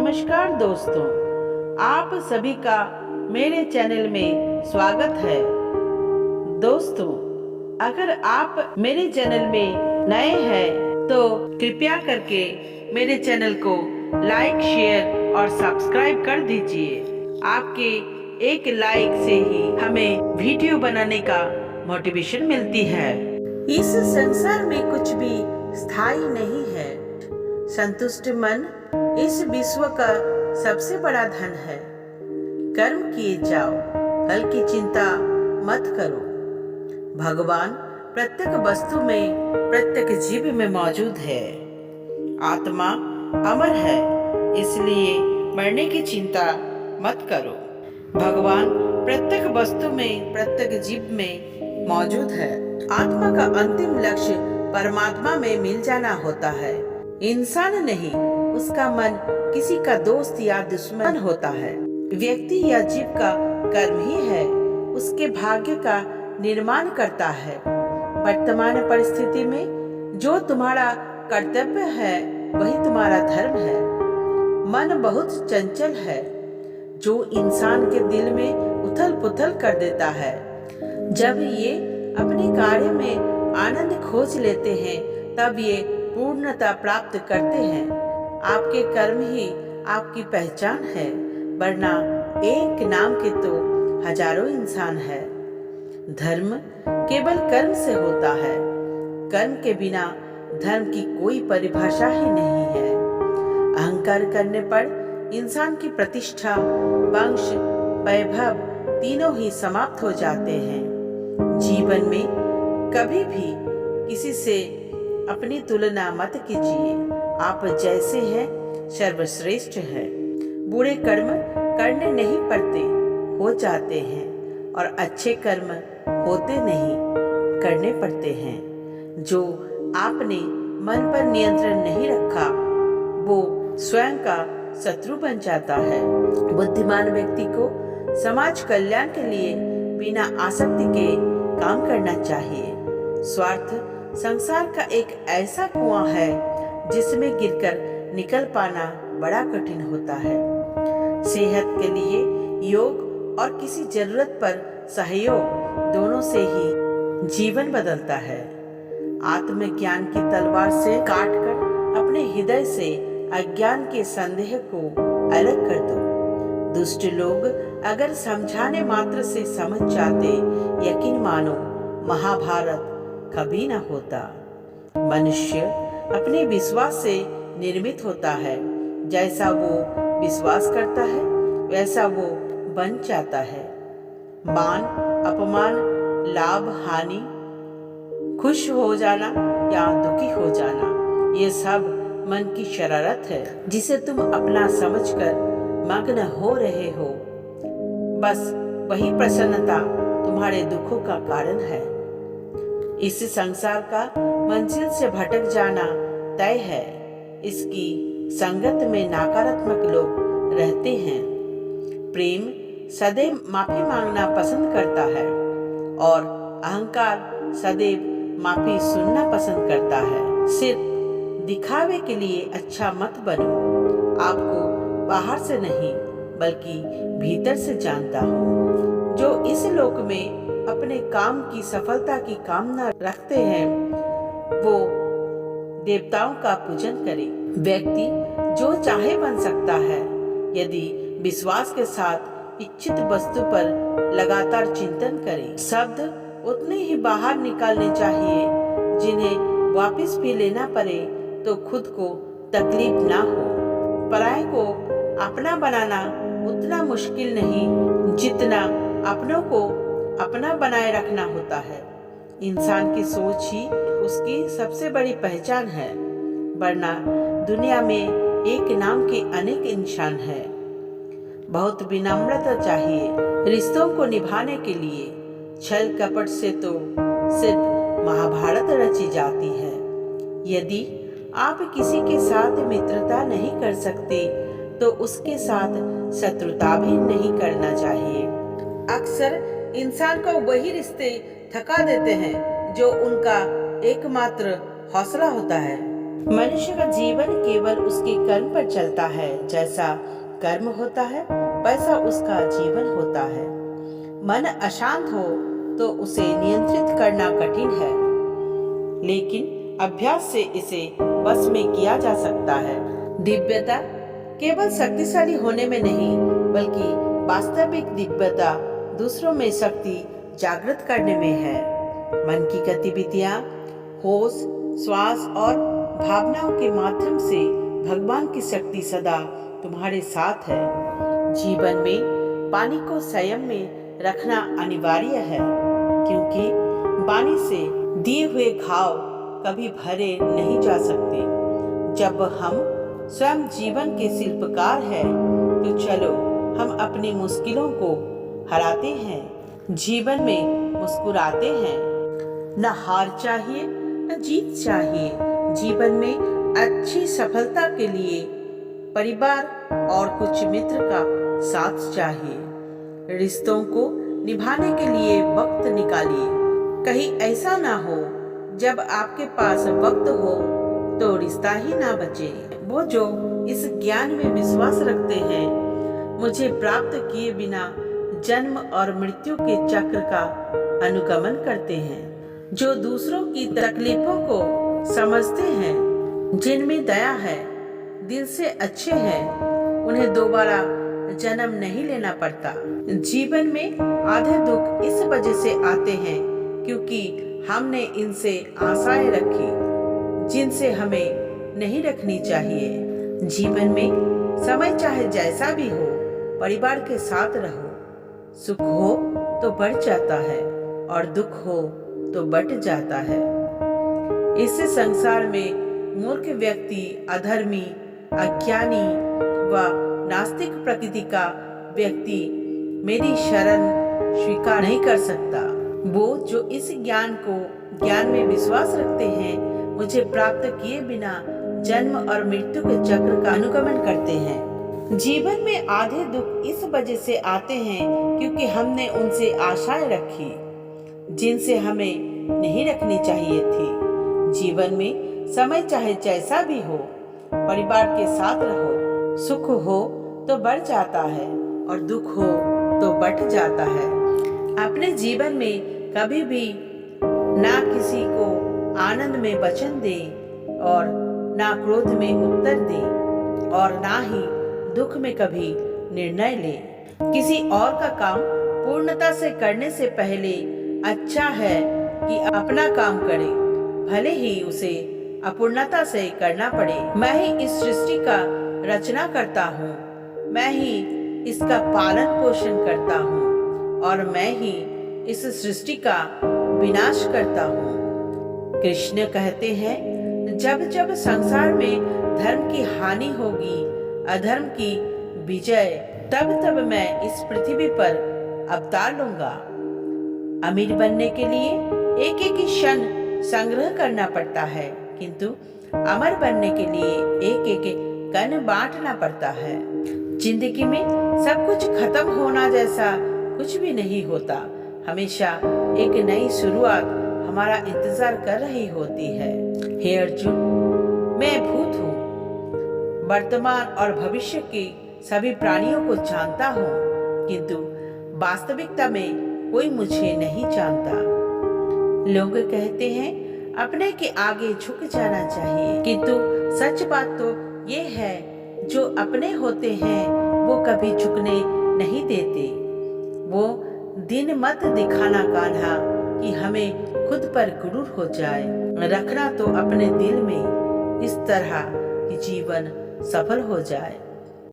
नमस्कार दोस्तों, आप सभी का मेरे चैनल में स्वागत है। दोस्तों, अगर आप मेरे चैनल में नए हैं तो कृपया करके मेरे चैनल को लाइक, शेयर और सब्सक्राइब कर दीजिए। आपके एक लाइक से ही हमें वीडियो बनाने का मोटिवेशन मिलती है। इस संसार में कुछ भी स्थायी नहीं है। संतुष्ट मन इस विश्व का सबसे बड़ा धन है। कर्म किए जाओ, फल की चिंता मत करो। भगवान प्रत्येक वस्तु में, प्रत्येक जीव में मौजूद है। आत्मा अमर है, इसलिए मरने की चिंता मत करो। भगवान प्रत्येक वस्तु में, प्रत्येक जीव में मौजूद है। आत्मा का अंतिम लक्ष्य परमात्मा में मिल जाना होता है। इंसान नहीं, उसका मन किसी का दोस्त या दुश्मन होता है। व्यक्ति या जीव का कर्म ही है उसके भाग्य का निर्माण करता है। वर्तमान परिस्थिति में जो तुम्हारा कर्तव्य है वही तुम्हारा धर्म है। मन बहुत चंचल है, जो इंसान के दिल में उथल पुथल कर देता है। जब ये अपने कार्य में आनंद खोज लेते हैं तब ये पूर्णता प्राप्त करते हैं। आपके कर्म ही आपकी पहचान है, वरना एक नाम के तो हजारों इंसान है। धर्म केवल कर्म से होता है। कर्म के बिना धर्म की कोई परिभाषा ही नहीं है। अहंकार करने पर इंसान की प्रतिष्ठा, वंश, वैभव तीनों ही समाप्त हो जाते हैं। जीवन में कभी भी किसी से अपनी तुलना मत कीजिए। आप जैसे हैं सर्वश्रेष्ठ है। बुरे कर्म करने नहीं पड़ते, हो जाते हैं, और अच्छे कर्म होते नहीं, करने पड़ते हैं। जो आपने मन पर नियंत्रण नहीं रखा वो स्वयं का शत्रु बन जाता है। बुद्धिमान व्यक्ति को समाज कल्याण के लिए बिना आसक्ति के काम करना चाहिए। स्वार्थ संसार का एक ऐसा कुआं है जिसमें गिरकर निकल पाना बड़ा कठिन होता है। सेहत के लिए योग और किसी जरूरत पर सहयोग, दोनों से ही जीवन बदलता है। आत्मज्ञान की तलवार से काटकर अपने हृदय से अज्ञान के संदेह को अलग कर दो। दुष्ट लोग अगर समझाने मात्र से समझ जाते, यकीन मानो महाभारत कभी न होता। मनुष्य अपने विश्वास से निर्मित होता है। जैसा वो विश्वास करता है वैसा वो बन जाता है। मान अपमान, लाभ हानि, खुश हो जाना या दुखी हो जाना, ये सब मन की शरारत है जिसे तुम अपना समझकर मग्न हो रहे हो। बस वही प्रसन्नता तुम्हारे दुखों का कारण है। इस संसार का मंजिल से भटक जाना तय है। इसकी संगत में नकारात्मक लोग रहते हैं। प्रेम सदैव माफी मांगना पसंद करता है और अहंकार सदैव माफी सुनना पसंद करता है। सिर्फ दिखावे के लिए अच्छा मत बनो। आपको बाहर से नहीं बल्कि भीतर से जानता हूँ। जो इस लोक में अपने काम की सफलता की कामना रखते हैं वो देवताओं का पूजन करे। व्यक्ति जो चाहे बन सकता है यदि विश्वास के साथ इच्छित वस्तु पर लगातार चिंतन करे। शब्द उतने ही बाहर निकालने चाहिए जिन्हें वापस भी लेना पड़े तो खुद को तकलीफ ना हो। पराये को अपना बनाना उतना मुश्किल नहीं जितना अपनों को अपना बनाए रखना होता है। इंसान की सोच ही उसकी सबसे बड़ी पहचान है, वरना दुनिया में एक नाम के अनेक इंसान हैं। बहुत विनम्रता चाहिए रिश्तों को निभाने के लिए। छल कपट से तो सिर्फ महाभारत रची जाती है। यदि आप किसी के साथ मित्रता नहीं कर सकते तो उसके साथ शत्रुता भी नहीं करना चाहिए। अक्सर इंसान को वही रिश्ते थका देते हैं जो उनका एकमात्र हौसला होता है। मनुष्य का जीवन केवल उसके कर्म पर चलता है। जैसा कर्म होता है वैसा उसका जीवन होता है। मन अशांत हो तो उसे नियंत्रित करना कठिन है, लेकिन अभ्यास से इसे बस में किया जा सकता है। दिव्यता केवल शक्तिशाली होने में नहीं, बल्कि वास्तविक दिव्यता दूसरों में शक्ति जागृत करने में है। मन की गतिविधियां, होश, श्वास और भावनाओं के माध्यम से भगवान की शक्ति सदा तुम्हारे साथ है। जीवन में पानी को संयम में रखना अनिवार्य है, क्योंकि पानी से दिए हुए घाव कभी भरे नहीं जा सकते। जब हम स्वयं जीवन के शिल्पकार हैं, तो चलो हम अपनी मुश्किलों को हराते हैं, जीवन में मुस्कुराते हैं। न हार चाहिए न जीत चाहिए। जीवन में अच्छी सफलता के लिए परिवार और कुछ मित्र का साथ चाहिए। रिश्तों को निभाने के लिए वक्त निकालिए। कहीं ऐसा ना हो जब आपके पास वक्त हो तो रिश्ता ही ना बचे। वो जो इस ज्ञान में विश्वास रखते हैं, मुझे प्राप्त किए बिना जन्म और मृत्यु के चक्र का अनुगमन करते हैं, जो दूसरों की तकलीफों को समझते हैं, जिनमें दया है, दिल से अच्छे हैं, उन्हें दोबारा जन्म नहीं लेना पड़ता। जीवन में आधे दुख इस वजह से आते हैं क्योंकि हमने इनसे आशाएं रखी जिनसे हमें नहीं रखनी चाहिए। जीवन में समय चाहे जैसा भी हो, परिवार के साथ रहो। सुख हो तो बढ़ जाता है और दुख हो तो बट जाता है। इस संसार में मूर्ख व्यक्ति, अधर्मी, अज्ञानी व नास्तिक प्रकृति का व्यक्ति मेरी शरण स्वीकार नहीं कर सकता। वो जो इस ज्ञान में विश्वास रखते हैं, मुझे प्राप्त किए बिना जन्म और मृत्यु के चक्र का अनुगमन करते हैं। जीवन में आधे दुख इस वजह से आते हैं क्योंकि हमने उनसे आशाएं रखी जिनसे हमें नहीं रखनी चाहिए थी। जीवन में समय चाहे जैसा भी हो, परिवार के साथ रहो। सुख हो तो बढ़ जाता है और दुख हो तो बट जाता है। अपने जीवन में कभी भी ना किसी को आनंद में वचन दे और ना क्रोध में उत्तर दे और ना ही दुख में कभी निर्णय ले। किसी और का काम पूर्णता से करने से पहले अच्छा है कि अपना काम करे, भले ही उसे अपूर्णता से करना पड़े। मैं ही इस सृष्टि का रचना करता हूँ, मैं ही इसका पालन पोषण करता हूँ और मैं ही इस सृष्टि का विनाश करता हूँ। कृष्ण कहते हैं, जब जब संसार में धर्म की हानि होगी, अधर्म की विजय, तब तब मैं इस पृथ्वी पर अवतार लूंगा। अमीर बनने के लिए एक एक क्षण संग्रह करना पड़ता है, किंतु अमर बनने के लिए एक एक कण बांटना पड़ता है। जिंदगी में सब कुछ खत्म होना जैसा कुछ भी नहीं होता। हमेशा एक नई शुरुआत हमारा इंतजार कर रही होती है। हे अर्जुन, मैं भूत हूँ, वर्तमान और भविष्य के सभी प्राणियों को जानता हूँ, किंतु वास्तविकता में कोई मुझे नहीं जानता। लोग कहते हैं अपने के आगे झुक जाना चाहिए, किंतु सच बात तो ये है, जो अपने होते हैं वो कभी झुकने नहीं देते। वो दिन मत दिखाना कान्हा कि हमें खुद पर गुरूर हो जाए। रखना तो अपने दिल में, इस तरह कि जीवन सफल हो जाए।